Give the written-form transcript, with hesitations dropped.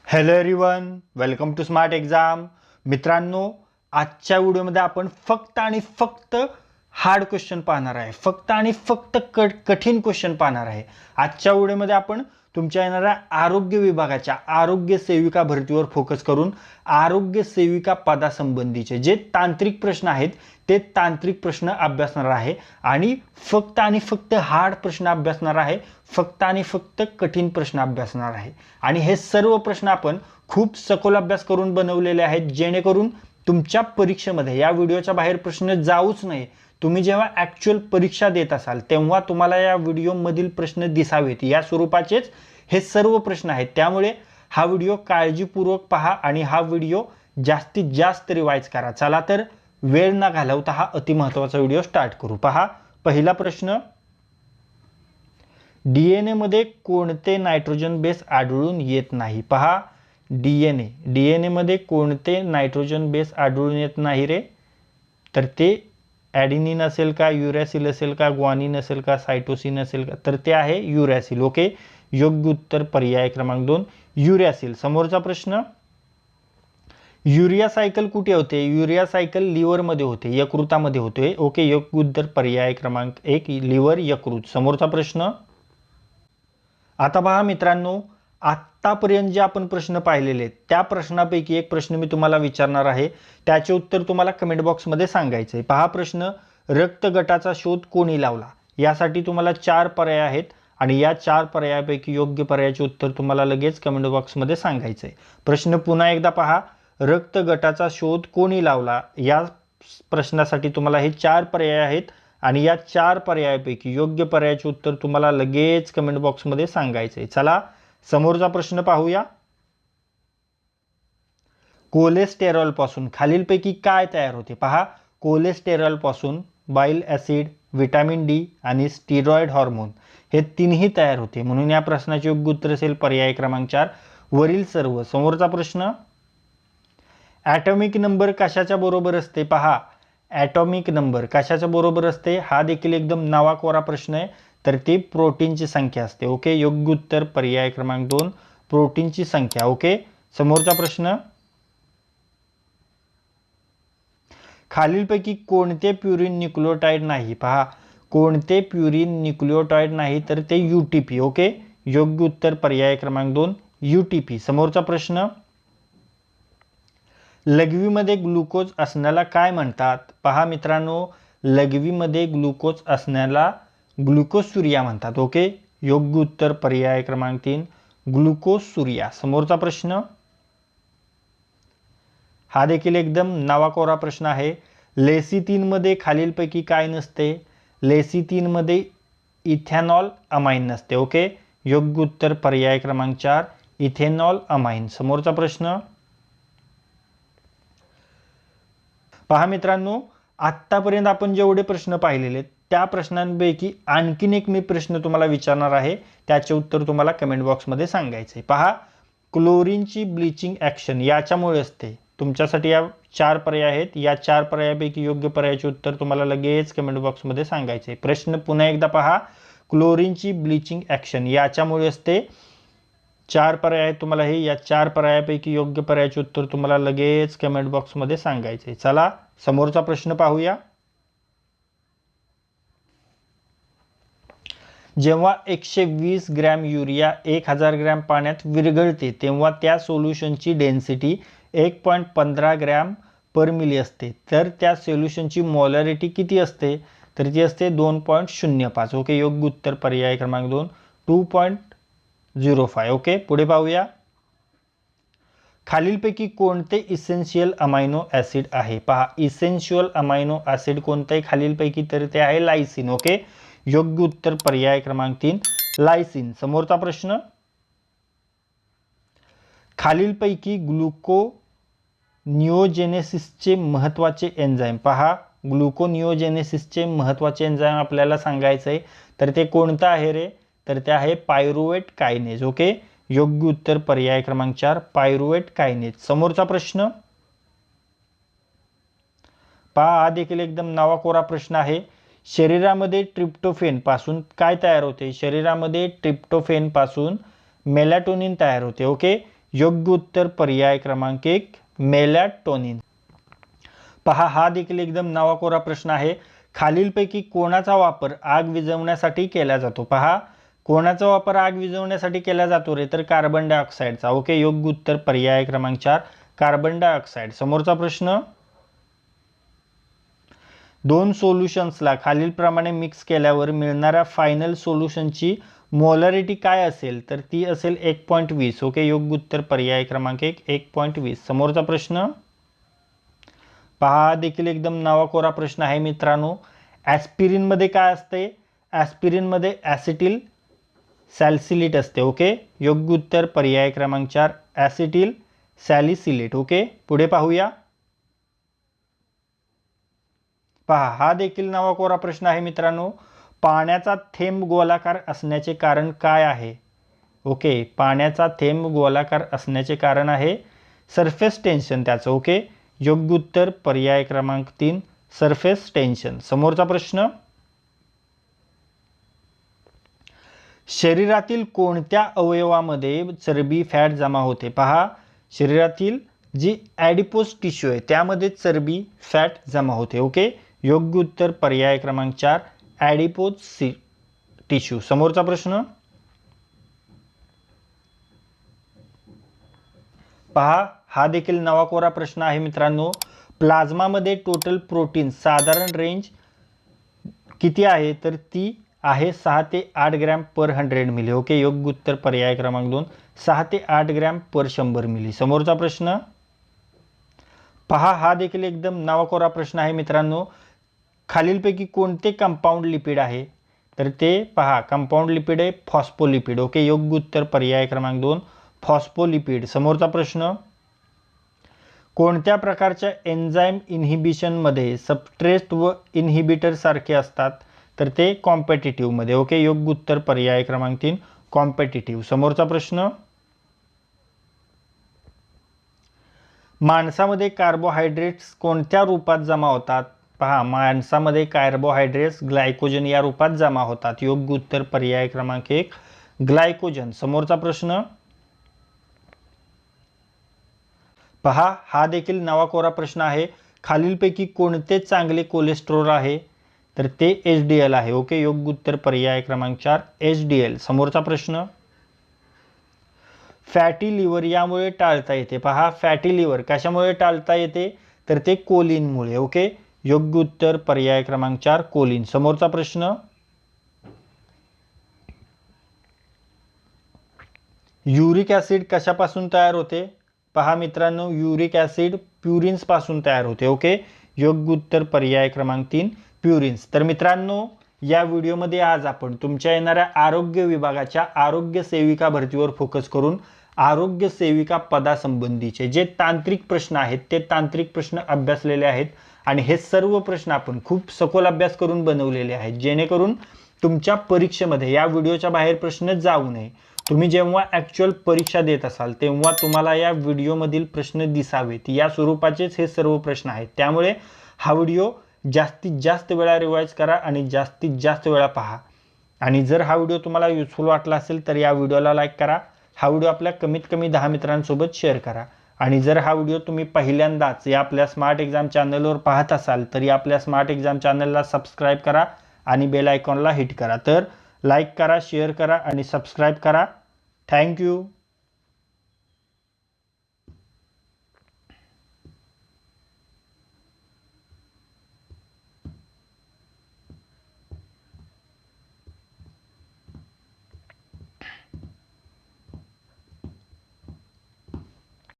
Hello everyone, welcome to smart exam. मित्रांनो, आजच्या व्हिडिओमध्ये आपण फक्त आणि फक्त हार्ड क्वेश्चन पाहणार आहे. फक्त आणि फक्त कठीण क्वेश्चन पाहणार आहे. आजच्या व्हिडिओमध्ये आपण तुमच्या येणाऱ्या आरोग्य विभागाच्या आरोग्य सेविका भरतीवर फोकस करून आरोग्य सेविका पदासंबंधीचे जे तांत्रिक प्रश्न आहेत ते तांत्रिक प्रश्न अभ्यासणार आहे आणि फक्त हार्ड प्रश्न अभ्यासणार आहे. फक्त आणि फक्त कठीण प्रश्न अभ्यासणार आहे. आणि हे सर्व प्रश्न आपण खूप सखोल अभ्यास करून बनवलेले आहेत, जेणेकरून तुमच्या परीक्षेमध्ये या व्हिडिओच्या बाहेर प्रश्न जाऊच नये. तुम्ही जेव्हा ॲक्च्युअल परीक्षा देत असाल तेव्हा तुम्हाला या व्हिडिओमधील प्रश्न दिसावेत या स्वरूपाचेच हे सर्व प्रश्न आहेत. त्यामुळे हा व्हिडिओ काळजीपूर्वक पहा आणि हा व्हिडिओ जास्तीत जास्त रिवाइज करा. चला तर वेळ न घालवता हा अतिमहत्त्वाचा व्हिडिओ स्टार्ट करू. पहा, पहिला प्रश्न, डीएनए मध्ये कोणते नायट्रोजन बेस आढळून येत नाही? पहा, डीएनए मध्ये कोणते नायट्रोजन बेस आढळून येत नाही रे? तर ते ॲडिनिन असेल का, युरॅसिल असेल का, ग्वानिन असेल का, सायटोसिन असेल का? तर ते आहे युरॅसिल. ओके, योग्य उत्तर पर्याय क्रमांक 2 युरॅसिल. समोरचा प्रश्न, युरिया सायकल कुठे होते? युरिया सायकल लिव्हरमध्ये होते, यकृतामध्ये होते. ओके, योग्य उत्तर पर्याय क्रमांक 1 लिव्हर, यकृत. समोरचा प्रश्न, आता पहा मित्रांनो, आत्तापर्यंत जे आपण प्रश्न पाहिलेले आहेत त्या प्रश्नापैकी एक प्रश्न मी तुम्हाला विचारणार आहे. त्याचे उत्तर तुम्हाला कमेंट बॉक्समध्ये सांगायचं आहे. पहा प्रश्न, रक्त गटाचा शोध कोणी लावला? यासाठी तुम्हाला 4 पर्याय आहेत आणि या 4 पर्यायापैकी योग्य पर्यायाचे उत्तर तुम्हाला लगेच कमेंट बॉक्समध्ये सांगायचं आहे. प्रश्न पुन्हा एकदा पहा, रक्त गटाचा शोध कोणी लावला? या प्रश्नासाठी तुम्हाला हे 4 पर्याय आहेत आणि या 4 पर्यायापैकी योग्य पर्यायाचे उत्तर तुम्हाला लगेच कमेंट बॉक्समध्ये सांगायचं आहे. चला समोरचा प्रश्न पाहूया. कोलेस्टेरॉल पासून खालीलपैकी काय तयार होते? पहा, कोलेस्टेरॉल पासून बाईल ॲसिड, व्हिटॅमिन डी आणि स्टिरॉइड हार्मोन हे तिन्ही तयार होते. म्हणून या प्रश्नाचे योग्य उत्तर असेल पर्याय क्रमांक 4 वरील सर्व. समोरचा प्रश्न, ॲटॉमिक नंबर कशाच्या बरोबर असते? पहा, ॲटॉमिक नंबर कशाच्या बरोबर असते? हा देखील एकदम नावाकोरा प्रश्न आहे. तर ती प्रोटीनची संख्या असते. ओके, योग्य उत्तर पर्याय क्रमांक 2 प्रोटीनची संख्या. ओके, समोरचा प्रश्न, खालीलपैकी कोणते प्युरिन न्यूक्लियोटाइड नाही? पहा, कोणते प्युरिन न्यूक्लियोटाइड नाही? तर ते यूटीपी. ओके, योग्य उत्तर पर्याय क्रमांक 2 यूटीपी. समोरचा प्रश्न, लघवीमध्ये ग्लुकोज असण्याला काय म्हणतात? पहा मित्रांनो, लघवीमध्ये ग्लुकोज असण्याला ग्लुकोसूरिया म्हणतात. ओके, योग्य उत्तर पर्याय क्रमांक 3 ग्लुकोसूरिया. समोरचा प्रश्न, हा देखील एकदम नावाकोरा प्रश्न आहे. लेसिथिनमध्ये खालीलपैकी काय नसते? लेसिथिनमध्ये इथेनॉल अमाइन नसते. ओके, योग्य उत्तर पर्याय क्रमांक 4 इथेनॉल अमाइन. समोरचा प्रश्न, पहा मित्रांनो, आत्तापर्यंत आपण जेवढे प्रश्न पाहिलेले त्या प्रश्नांपैकी आणखीन एक मी प्रश्न तुम्हाला विचारणार आहे. त्याचे उत्तर तुम्हाला कमेंट बॉक्समध्ये सांगायचे आहे. पहा, क्लोरीनची ब्लिचिंग ॲक्शन याच्यामुळे असते. तुमच्यासाठी या 4 पर्याय आहेत. या 4 पर्यायापैकी योग्य पर्यायाचे उत्तर तुम्हाला लगेच कमेंट बॉक्समध्ये सांगायचे आहे. प्रश्न पुन्हा एकदा पहा, क्लोरीनची ब्लिचिंग ॲक्शन याच्यामुळे असते. 4 पर्याय आहेत तुम्हाला हे. या 4 पर्यायापैकी योग्य पर्यायाचे उत्तर तुम्हाला लगेच कमेंट बॉक्समध्ये सांगायचे. चला समोरचा प्रश्न पाहूया. जेव्हा 120 ग्रॅम युरिया 1000 ग्रॅम पाण्यात विरघळते तेव्हा त्या सोल्युशनची डेन्सिटी 1.15 ग्रॅम पर मिली असते. तर त्या सोल्युशनची मोलॅरिटी किती असते? तर ती असते 2.05. ओके, योग्य उत्तर पर्याय क्रमांक 2 2.05. ओके, पुढे पाहूया. खालीलपैकी कोणते इसेन्शियल अमायनो ॲसिड आहे? पहा, इसेन्शियल अमायनो ॲसिड कोणते आहे खालीलपैकी? तर ते आहे लायसिन. ओके, योग्य उत्तर पर्याय क्रमांक 3 लायसिन. समोरचा प्रश्न, खालीलपैकी ग्लुकोनिओजेनेसिसचे महत्त्वाचे एन्झाईम. पहा, ग्लुकोनिओजेनेसिसचे महत्त्वाचे एन्झाईम आपल्याला सांगायचं आहे. तर ते कोणतं आहे रे? तर ते आहे पायरुवेट कायनेज. ओके, योग्य उत्तर पर्याय क्रमांक 4 पायरुवेट कायनेज. समोरचा प्रश्न, पहा, हा देखील एकदम नावाकोरा प्रश्न आहे. शरीरामध्ये ट्रिप्टोफेन पासून काय तयार होते? शरीरामध्ये ट्रिप्टोफेन पासून मेलॅटोनिन तयार होते. ओके, योग्य उत्तर पर्याय क्रमांक 1 मेलॅटोनिन. पहा, हा देखील एकदम नवाकोरा प्रश्न आहे. खालीलपैकी कोणाचा वापर आग विझवण्यासाठी केला जातो? पहा, कोणाचा वापर आग विझवण्यासाठी केला जातो रे? तर कार्बन डायऑक्साईडचा. ओके, योग्य उत्तर पर्याय क्रमांक 4 कार्बन डायऑक्साईड. समोरचा प्रश्न, दोन सोल्युशन्सला खालीलप्रमाणे मिक्स केल्यावर मिळणाऱ्या फायनल सोल्युशनची मोलॅरिटी काय असेल? तर ती असेल 1.20. ओके, योग्य उत्तर पर्याय क्रमांक 1 1.20. समोरचा प्रश्न पहा, देखील एकदम नवाकोरा प्रश्न आहे मित्रांनो. ॲस्पिरिनमध्ये काय असते? ॲस्पिरिनमध्ये ॲसिटिल सॅलिसिलेट असते. ओके, योग्य उत्तर पर्याय क्रमांक 4 ॲसिटिल सॅलिसिलेट. ओके, पुढे पाहूया. पहा, हा देखील नवाकोरा प्रश्न आहे मित्रांनो. पाण्याचा थेंब गोलाकार असण्याचे कारण काय आहे? ओके, पाण्याचा थेंब गोलाकार असण्याचे कारण आहे सरफेस टेन्शन त्याचं. ओके, योग्य उत्तर पर्याय क्रमांक 3 सरफेस टेन्शन. समोरचा प्रश्न, शरीरातील कोणत्या अवयवामध्ये चरबी फॅट जमा होते? पहा, शरीरातील जी ॲडिपोज टिश्यू आहे त्यामध्ये चरबी फॅट जमा होते. ओके, योग्य उत्तर पर्याय क्रमांक 4 ॲडिपोज टिश्यू. समोरचा प्रश्न पहा, हा देखील नवाकोरा प्रश्न आहे मित्रांनो. प्लाझ्मामध्ये टोटल प्रोटीन साधारण रेंज किती आहे? तर ती आहे 6 ते 8 ग्रॅम पर 100 मिली. ओके, योग्य उत्तर पर्याय क्रमांक 2 6 ते 8 ग्रॅम पर 100 मिली. समोरचा प्रश्न पहा, हा देखील एकदम नवाकोरा प्रश्न आहे मित्रांनो. खालीलपैकी कोणते कंपाऊंड लिपिड आहे? तर ते पहा, कंपाऊंड लिपिड आहे फॉस्फोलिपिड. ओके, योग्य उत्तर पर्याय क्रमांक 2 फॉस्फोलिपिड. समोरचा प्रश्न, कोणत्या प्रकारच्या एन्झाईम इन्हिबिशनमध्ये सबस्ट्रेट व इन्हिबिटर सारखे असतात? तर ते कॉम्पिटिटिव्हमध्ये. ओके, योग्य उत्तर पर्याय क्रमांक 3 कॉम्पिटिटिव्ह. समोरचा प्रश्न, माणसामध्ये कार्बोहायड्रेट्स कोणत्या रूपात जमा होतात? पहा, माणसामध्ये कार्बोहायड्रेट्स ग्लायकोजन या रूपात जमा होतात. योग्य उत्तर पर्याय क्रमांक 1 ग्लायकोजन. समोरचा प्रश्न पहा, हा देखील नवाकोरा प्रश्न आहे. खालीलपैकी कोणते चांगले कोलेस्ट्रॉल आहे? तर ते HDL आहे. ओके, योग्य उत्तर पर्याय क्रमांक 4 HDL. समोरचा प्रश्न, फॅटी लिव्हर यामुळे टाळता येते. पहा, फॅटी लिव्हर कशामुळे टाळता येते? तर ते कोलिनमुळे. ओके, योग्य उत्तर पर्याय क्रमांक 4 कोलिन. समोरचा प्रश्न, युरिक ॲसिड कशापासून तयार होते? पहा मित्रांनो, युरिक ॲसिड प्युरिन्स पासून तयार होते. ओके, योग्य उत्तर पर्याय क्रमांक 3 प्युरिन्स. तर मित्रांनो, या व्हिडिओमध्ये आज आपण तुमच्या येणाऱ्या आरोग्य विभागाच्या आरोग्य सेविका भरतीवर फोकस करून आरोग्य सेविका पदासंबंधीचे जे तांत्रिक प्रश्न आहेत ते तांत्रिक प्रश्न अभ्यासलेले आहेत. आणि हे सर्व प्रश्न आपण खूप सखोल अभ्यास करून बनवलेले आहेत, जेणेकरून तुमच्या परीक्षेमध्ये या व्हिडिओच्या बाहेर प्रश्न जाऊ नये. तुम्ही जेव्हा ॲक्च्युअल परीक्षा देत असाल तेव्हा तुम्हाला या व्हिडिओमधील प्रश्न दिसावेत या स्वरूपाचेच हे सर्व प्रश्न आहेत. त्यामुळे हा व्हिडिओ जास्तीत जास्त वेळा रिवाइज करा आणि जास्तीत जास्त वेळा पहा. आणि जर हा व्हिडिओ तुम्हाला युजफुल वाटला असेल तर या व्हिडिओला लाईक करा. हा व्हिडिओ आपल्या कमीत कमी 10 मित्रांसोबत शेअर करा. आणि जर हा व्हिडिओ तुम्ही पहिल्यांदाच या आपल्या स्मार्ट एक्झाम चॅनलवर पाहत असाल तर या आपल्या स्मार्ट एक्झाम चॅनलला सबस्क्राईब करा आणि बेल आयकॉनला हिट करा. तर लाईक करा, शेअर करा आणि सबस्क्राईब करा. थँक्यू.